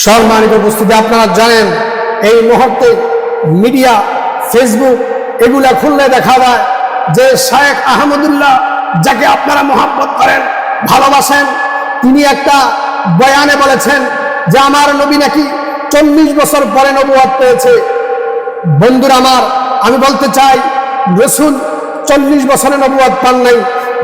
সম্মানিত উপস্থিতি, আপনারা জানেন এই মুহূর্তে মিডিয়া, ফেসবুক এগুলা খুললে দেখা যায় যে শেখ আহমদুল্লাহ, যাকে আপনারা মহব্বত করেন, ভালোবাসেন, তিনি একটা বয়ানে বলেছেন যে আমার নবী নাকি 40 বছর পরে নবুয়ত পেয়েছে। বন্ধুরা আমার, আমি বলতে চাই রাসূল 40 বছরে নবুয়ত পান নাই।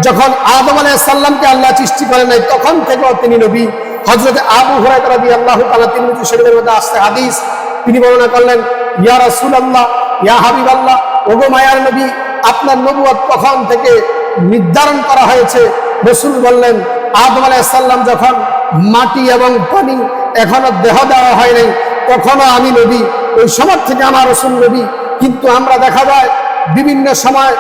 যখন আদম আলাইহিস সালামকে আল্লাহ সৃষ্টি করেন নাই তখন থেকেও তিনি নবী। হযরত আবু হুরায়রা রাদিয়াল্লাহু তাআলা তিরমিজি শরীফের মধ্যে আসছে হাদিস, তিনি বর্ণনা করলেন, ইয়া রাসূলুল্লাহ, ইয়া হাবিবাল্লাহ, ওগো মায়ার নবী, আপনার নবুয়ত কখন থেকে নির্ধারণ করা হয়েছে? রাসূল বললেন, আদম আলাইহিস সালাম যখন মাটি এবং পানি এখনো দেহ দেওয়া হয় নাই তখনও আমি নবী, ওই সময় থেকে আমার রাসূল নবী। কিন্তু আমরা দেখা যায় বিভিন্ন সময়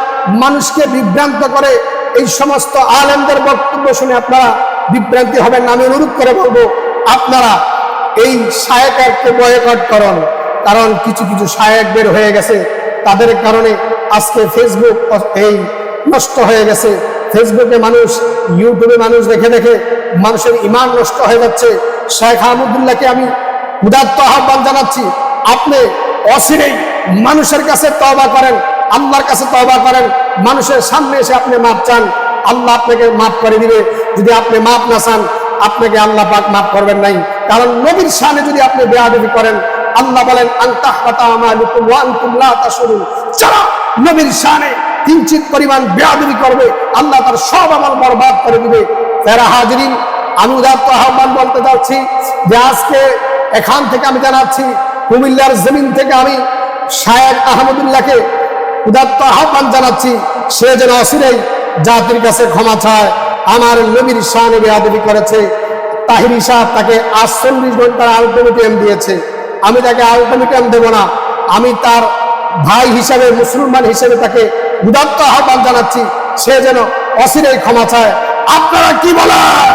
মানুষকে বিভ্রান্ত করে এই সমস্ত আলেমদের বক্তব্য শুনে আপনারা বিভ্রান্তি হবেন না। আমি অনুরোধ করে বলবো, আপনারা এই শায়েখকে বয়কট করুন, কারণ কিছু কিছু শায়েখ বের হয়ে গেছে, তাদের কারণে আজকে ফেসবুক এই নষ্ট হয়ে গেছে। ফেসবুকে মানুষ, ইউটিউবে মানুষ দেখে দেখে মানুষের ঈমান নষ্ট হয়ে যাচ্ছে। শেখ আহমদুল্লাহকে আমি উদাত্ত আহ্বান জানাচ্ছি, আপনি অচিরেই মানুষের কাছে তওবা করেন, আল্লাহর কাছে তওবা করেন, মানুষের সামনে এসে আপনি মাপ চান, আল্লাহ আপনাকে মাফ করে দিবে। যদি আপনি মাপ না চান, আপনাকে আল্লাহ পাক মাফ করবেন নাই। কারণ নবীর শানে যদি আপনি বেয়াদবি করেন, আল্লাহ বলেন আনতাহবাতা আমালুকুম ওয়া আনতুম লা তাশউরুন, যারা নবীর শানে কিঞ্চিত পরিমাণ বেয়াদবি করবে আল্লাহ তার সব আমল বরবাদ করে দিবে। যারা হাজিরিন, আমি উদাত্ত আহ্বান বলতে যাচ্ছি যে আজকে এখান থেকে আমি জানাচ্ছি, কুমিল্লার জমিন থেকে আমি শেখ আহমদুল্লাহকে উদাত্ত আহ্বান জানাচ্ছি, সে যেন অচিরেই জাতির কাছে ক্ষমা চায়। আমার নবীর শানে বেয়াদবি করেছে। তাহিরি সাহেব তাকে 48 ঘন্টার আলটিমেটাম দিয়েছে, আমি তাকে আলটিমেটাম দেব না। আমি তার ভাই হিসাবে, মুসলমান হিসেবে তাকে উদাত্ত আহ্বান জানাচ্ছি, সে যেন অচিরেই ক্ষমা চায়। আপনারা কি বলেন?